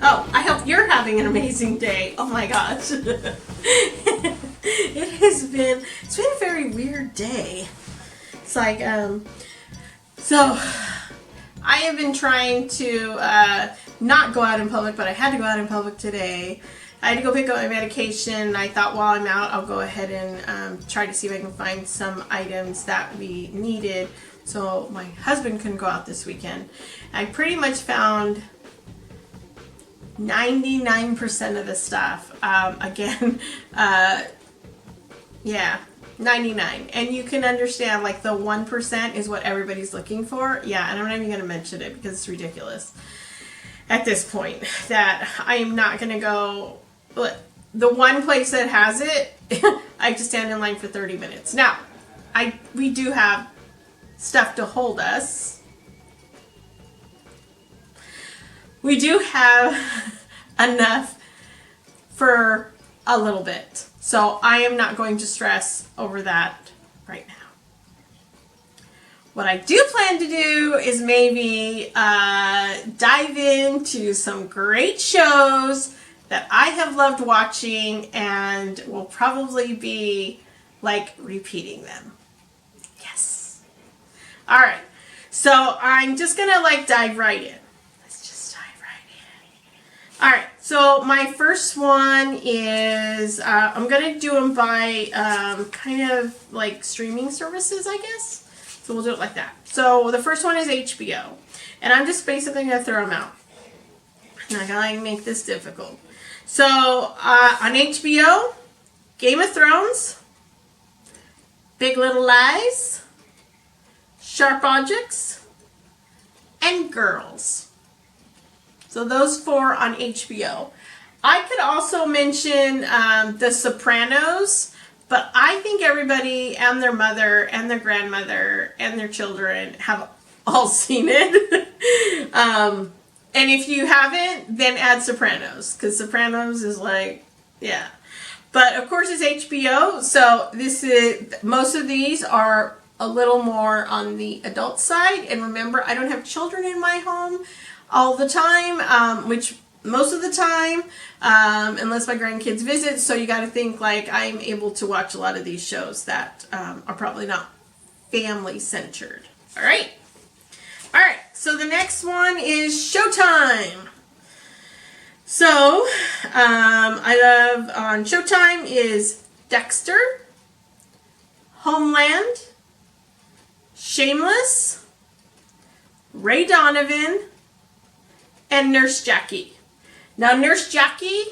I hope you're having an amazing day. Oh my gosh. It's been a very weird day. It's like, so I have been trying to not go out in public, but I had to go out in public today. I had to go pick up my medication. I thought while I'm out, I'll go ahead and try to see if I can find some items that we needed so my husband couldn't go out this weekend. I pretty much found 99% of the stuff. Yeah, 99. And you can understand, like, the 1% is what everybody's looking for. Yeah, and I'm not even going to mention it because it's ridiculous at this point that I am not going to go. The one place that has it, I have to stand in line for 30 minutes. Now, we do have stuff to hold us. We do have enough for a little bit. So I am not going to stress over that right now. What I do plan to do is maybe dive into some great shows that I have loved watching and will probably be like repeating them. Yes. All right. So I'm just going to like dive right in. Let's just dive right in. All right. So my first one is, I'm going to do them by kind of like streaming services, I guess. So we'll do it like that. So the first one is HBO. And I'm just basically going to throw them out. I'm not going to make this difficult. So on HBO, Game of Thrones, Big Little Lies, Sharp Objects, and Girls. So those 4 on HBO. I could also mention The Sopranos, but I think everybody and their mother and their grandmother and their children have all seen it. And if you haven't, then add Sopranos, because Sopranos is like, yeah. But of course it's HBO, so most of these are a little more on the adult side. And remember, I don't have children in my home all the time, which most of the time, unless my grandkids visit. So you got to think like I'm able to watch a lot of these shows that are probably not family centered. All right. All right. So the next one is Showtime. So I love on Showtime is Dexter, Homeland, Shameless, Ray Donovan, and Nurse Jackie. Now, Nurse Jackie,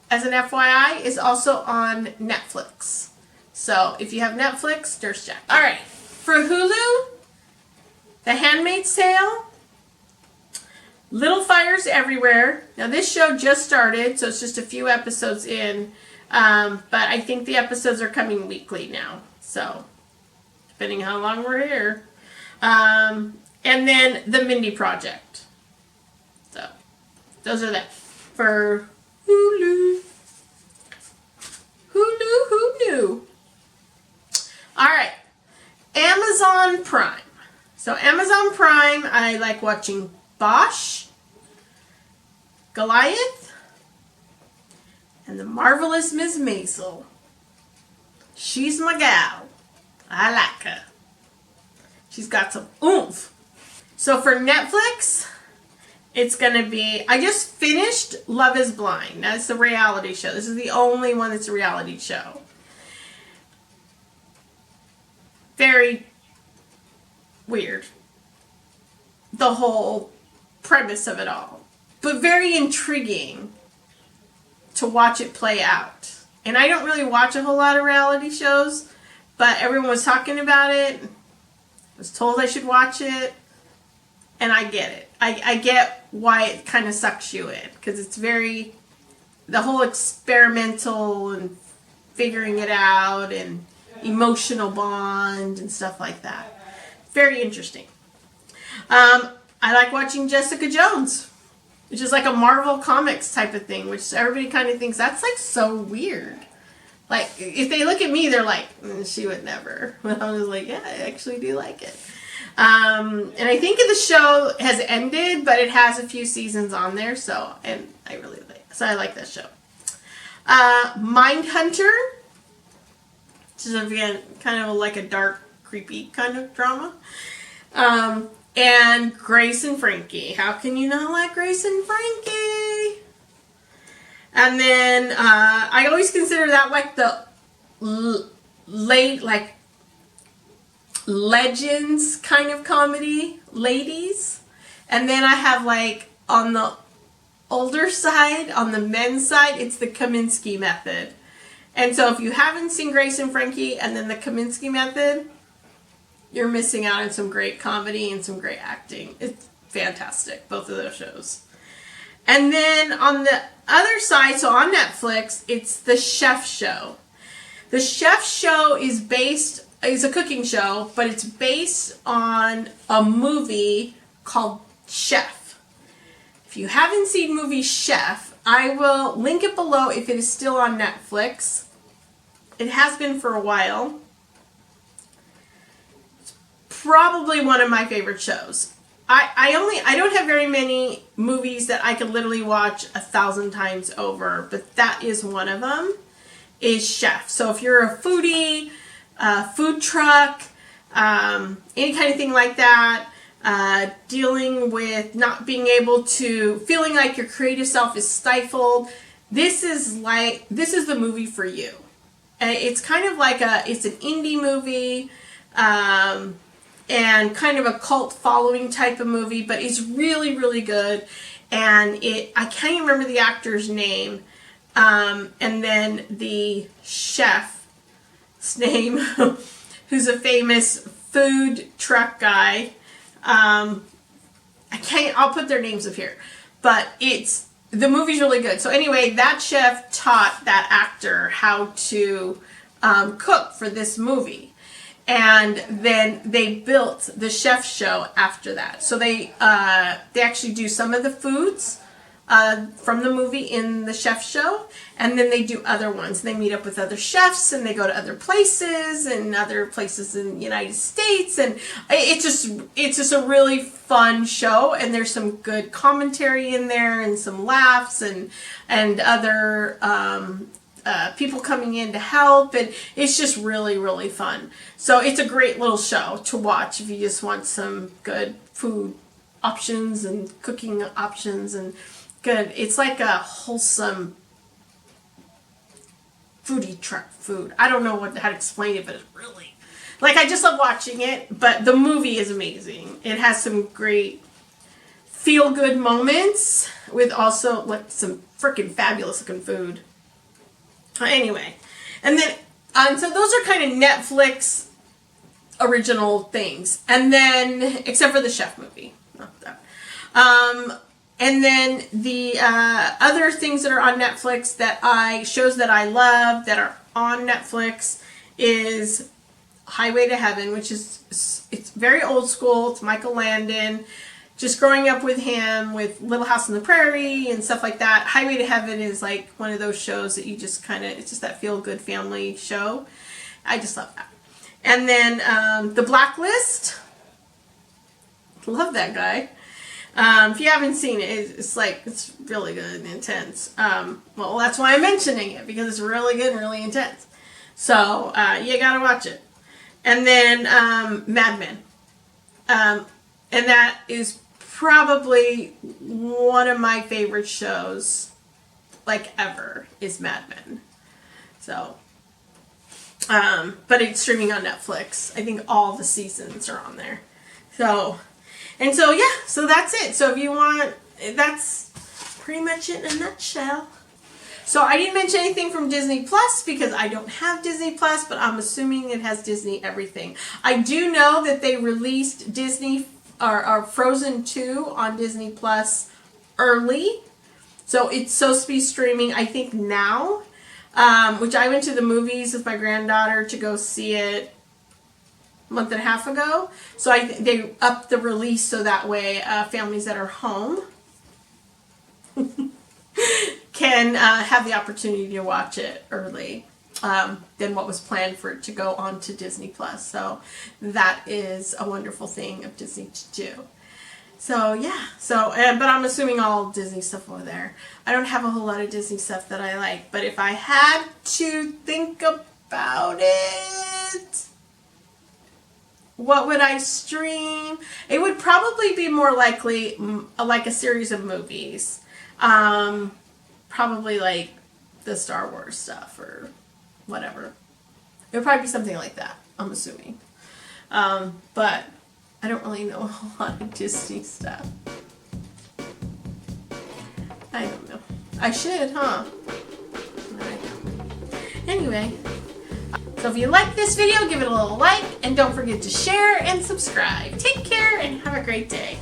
as an FYI, is also on Netflix. So, if you have Netflix, Nurse Jackie. All right. For Hulu, The Handmaid's Tale, Little Fires Everywhere. Now, this show just started, so it's just a few episodes in. But I think the episodes are coming weekly now. So, depending how long we're here. And then The Mindy Project. So, those are that for Hulu. Hulu, who knew? All right. Amazon Prime. So, Amazon Prime, I like watching Bosch, Goliath, and The Marvelous Miss Maisel. She's my gal. I like her. She's got some oomph. So for Netflix, it's going to be, I just finished Love is Blind. That's a reality show. This is the only one that's a reality show. Very weird. The whole premise of it all. But very intriguing to watch it play out. And I don't really watch a whole lot of reality shows, but everyone was talking about it. I was told I should watch it. And I get it. I get why it kind of sucks you in. Because it's very, the whole experimental and figuring it out and emotional bond and stuff like that. Very interesting. I like watching Jessica Jones, which is like a Marvel Comics type of thing, which everybody kind of thinks that's like so weird. Like, if they look at me, they're like, she would never. But I was like, yeah, I actually do like it. And I think the show has ended, but it has a few seasons on there, so, and I really like that show. Mindhunter, which is again kind of like a dark, creepy kind of drama. And Grace and Frankie. How can you not like Grace and Frankie? And then I always consider that like the late, like legends kind of comedy, ladies. And then I have like on the older side, on the men's side, it's the Kaminsky Method. And so if you haven't seen Grace and Frankie and then the Kaminsky Method, you're missing out on some great comedy and some great acting. It's fantastic, both of those shows. And then on the other side, so on Netflix, it's The Chef Show. The Chef Show is a cooking show, but it's based on a movie called Chef. If you haven't seen movie Chef, I will link it below if it is still on Netflix. It has been for a while. Probably one of my favorite shows. I don't have very many movies that I could literally watch 1,000 times over, but that is one of them, is Chef. So if you're a foodie, food truck, any kind of thing like that, dealing with not being able to, feeling like your creative self is stifled, this is the movie for you. It's kind of like it's an indie movie, and kind of a cult following type of movie, but it's really, really good. And I can't even remember the actor's name. And then the chef's name, who's a famous food truck guy. I'll put their names up here. But the movie's really good. So anyway, that chef taught that actor how to cook for this movie. And then they built the Chef Show after that. So they actually do some of the foods from the movie in the Chef Show, and then they do other ones. They meet up with other chefs, and they go to other places in the United States, and it's just a really fun show. And there's some good commentary in there, and some laughs, and other people coming in to help, and it's just really, really fun. So it's a great little show to watch if you just want some good food options and cooking options, and good. It's like a wholesome foodie truck food. I don't know how to explain it, but it's really, like, I just love watching it. But the movie is amazing. It has some great feel-good moments with also like some freaking fabulous looking food. Anyway, and then so those are kind of Netflix original things, and then except for the chef movie, not that. And then the other things that are on Netflix shows that I love that are on Netflix is Highway to Heaven, which it's very old school. It's Michael Landon. Just growing up with him, with Little House on the Prairie and stuff like that. Highway to Heaven is like one of those shows that you just it's just that feel-good family show. I just love that. And then The Blacklist. Love that guy. If you haven't seen it, it's really good and intense. Well, that's why I'm mentioning it, because it's really good and really intense. So you gotta watch it. And then Mad Men. And that is probably one of my favorite shows, like, ever, is Mad Men. So, but it's streaming on Netflix. I think all the seasons are on there. So that's it. So if you want, that's pretty much it in a nutshell. So I didn't mention anything from Disney Plus because I don't have Disney Plus, but I'm assuming it has Disney everything. I do know that they released Disney or Frozen 2 on Disney Plus early. So it's supposed to be streaming, I think, now. Which I went to the movies with my granddaughter to go see it a month and a half ago. So they upped the release so that way families that are home can have the opportunity to watch it early. than what was planned for it to go on to Disney Plus. So that is a wonderful thing of Disney to do. So yeah, but I'm assuming all Disney stuff over there. I don't have a whole lot of Disney stuff that I like, but if I had to think about it, what would I stream? It would probably be more likely like a series of movies. Probably like the Star Wars stuff or whatever. It would probably be something like that, I'm assuming. But I don't really know a whole lot of Disney stuff. I don't know. I should, huh? I don't. Anyway, so if you like this video, give it a little like, and don't forget to share and subscribe. Take care and have a great day.